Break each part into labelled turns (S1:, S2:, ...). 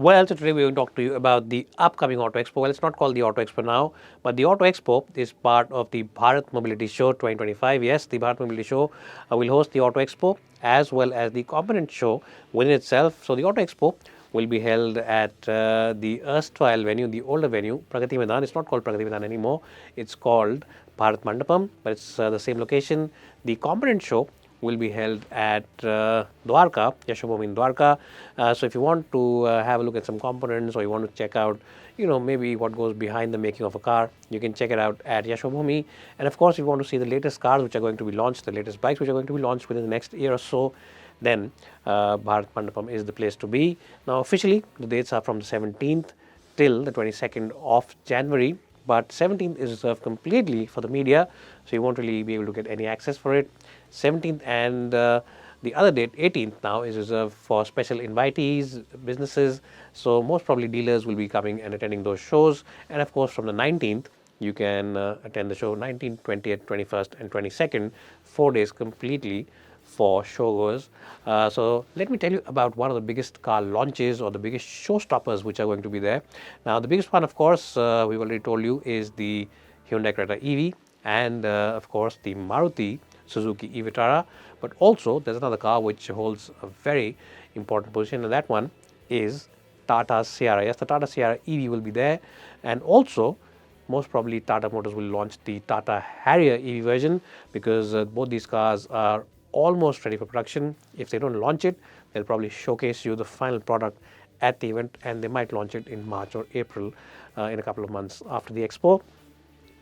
S1: Well, so today we're going to talk to you about the upcoming Auto Expo. Well, it's not called the Auto Expo now, but the Auto Expo is part of the Bharat Mobility Show 2025. Yes, the Bharat Mobility Show will host the Auto Expo as well as the component show within itself. So the Auto Expo will be held at the erstwhile venue, the older venue, Pragati Maidan. It's not called Pragati Maidan anymore. It's called Bharat Mandapam, but it's the same location. The component show will be held at Dwarka, Yashobhoomi in Dwarka. So if you want to have a look at some components or you want to check out, maybe what goes behind the making of a car, you can check it out at Yashobhoomi. And of course, if you want to see the latest cars which are going to be launched, the latest bikes which are going to be launched within the next year or so, then Bharat Mandapam is the place to be. Now, officially, the dates are from the 17th till the 22nd of January, but 17th is reserved completely for the media, so you won't really be able to get any access for it. 17th and the other date, 18th, now is reserved for special invitees, businesses. So most probably dealers will be coming and attending those shows. And of course, from the 19th, you can attend the show 19th, 20th, 21st, and 22nd, 4 days completely for showgoers. So let me tell you about one of the biggest car launches or the biggest showstoppers which are going to be there. Now, the biggest one, of course, we've already told you, is the Hyundai Creta EV and, of course, the Maruti Suzuki e-Vitara. But also, there's another car which holds a very important position, and that one is Tata Sierra. Yes, the Tata Sierra EV will be there, and also most probably Tata Motors will launch the Tata Harrier EV version, because both these cars are almost ready for production. If they don't launch it, they'll probably showcase you the final product at the event, and they might launch it in March or April, in a couple of months after the expo.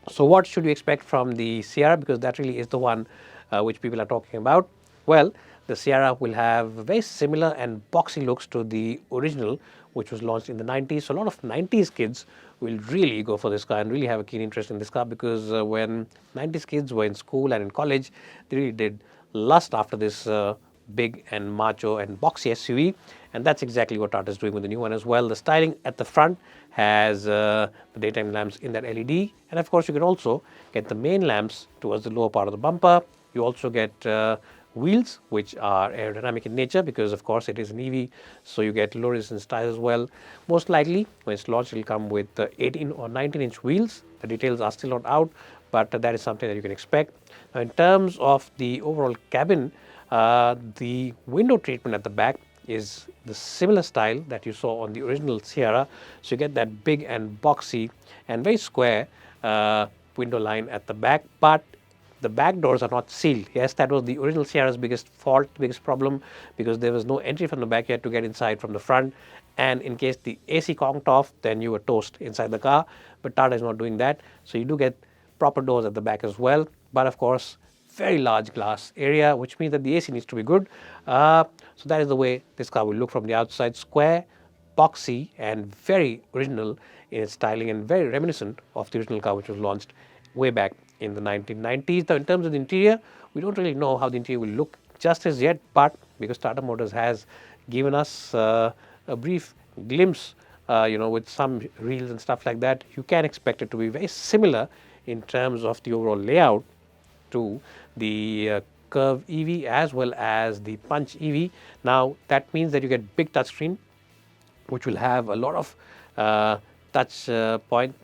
S1: So what should we expect from the Sierra, because that really is the one which people are talking about? Well, the Sierra will have very similar and boxy looks to the original, which was launched in the 90s. So a lot of 90s kids will really go for this car and really have a keen interest in this car, because when 90s kids were in school and in college, they really did lust after this big and macho and boxy SUV, and that's exactly what Tata is doing with the new one as well. The styling at the front has the daytime lamps in that LED, and of course you can also get the main lamps towards the lower part of the bumper. You also get wheels which are aerodynamic in nature, because of course it is an EV, so you get low resistance tires as well. Most likely when it's launched, it will come with 18 or 19-inch wheels. The details are still not out, but that is something that you can expect. Now, in terms of the overall cabin, the window treatment at the back is the similar style that you saw on the original Sierra. So you get that big and boxy and very square window line at the back, but the back doors are not sealed. Yes, that was the original Sierra's biggest fault, biggest problem, because there was no entry from the back. You had to get inside from the front, and in case the AC conked off, then you were toast inside the car. But Tata is not doing that, so you do get proper doors at the back as well. But of course, very large glass area, which means that the AC needs to be good. So that is the way this car will look from the outside: square, boxy, and very original in its styling, and very reminiscent of the original car which was launched way back in the 1990s. Now, in terms of the interior, we don't really know how the interior will look just as yet, but because Tata Motors has given us a brief glimpse, with some reels and stuff like that, you can expect it to be very similar in terms of the overall layout to the Curve EV as well as the Punch EV. Now, that means that you get big touchscreen, which will have a lot of touch point.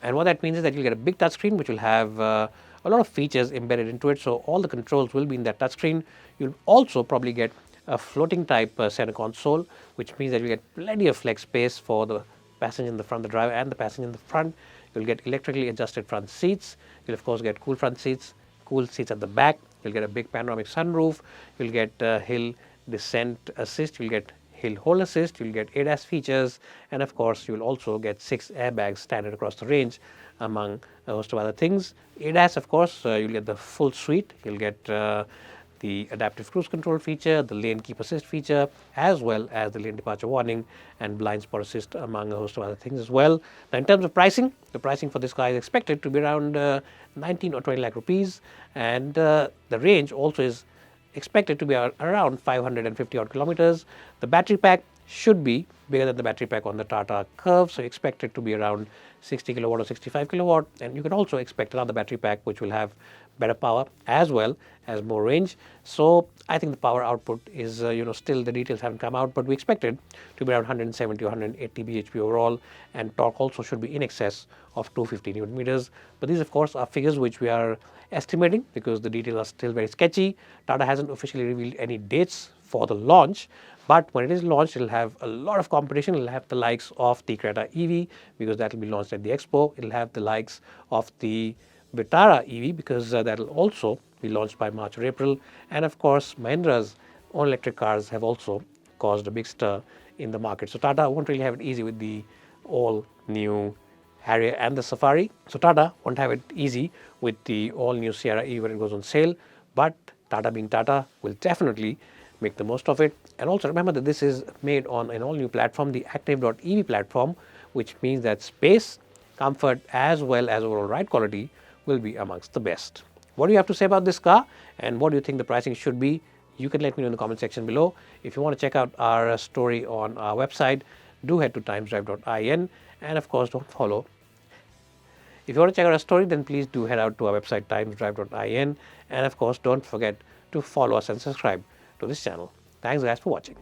S1: And what that means is that you'll get a big touchscreen which will have a lot of features embedded into it. So all the controls will be in that touchscreen. You'll also probably get a floating type center console, which means that you get plenty of flex space for the passenger in the front, the driver and the passenger in the front. You'll get electrically adjusted front seats. You'll of course get cool front seats, cool seats at the back. You'll get a big panoramic sunroof. You'll get hill descent assist. You'll get hill hold assist. You'll get ADAS features, and of course you'll also get 6 airbags standard across the range, among a host of other things. ADAS, of course, you'll get the full suite. You'll get the adaptive cruise control feature, the lane keep assist feature, as well as the lane departure warning and blind spot assist, among a host of other things as well. Now, in terms of pricing, the pricing for this car is expected to be around 19 or 20 lakh rupees, and the range also is expected to be around 550 odd kilometers. The battery pack should be bigger than the battery pack on the Tata Curve, so expect it to be around 60 kilowatt or 65 kilowatt, and you can also expect another battery pack which will have better power as well as more range. So I think the power output is still the details haven't come out, but we expect it to be around 170 or 180 bhp overall, and torque also should be in excess of 250 newton meters. But these of course are figures which we are estimating because the details are still very sketchy. Tata hasn't officially revealed any dates for the launch, but when it is launched, it will have a lot of competition. It will have the likes of the Creta EV because that will be launched at the expo. It will have the likes of the Vitara EV because that will also be launched by March or April. And of course, Mahindra's own electric cars have also caused a big stir in the market. So Tata won't really have it easy with the all new Harrier and the Safari. So Tata won't have it easy with the all new Sierra E when it goes on sale, but Tata being Tata will definitely make the most of it. And also remember that this is made on an all new platform, the Active.ev platform, which means that space, comfort as well as overall ride quality will be amongst the best. What do you have to say about this car, and what do you think the pricing should be? You can let me know in the comment section below. If you want to check out our story on our website, do head to timesdrive.in, and of course don't follow. If you want to check out our story, then please do head out to our website timesdrive.in, and of course don't forget to follow us and subscribe to this channel. Thanks guys for watching.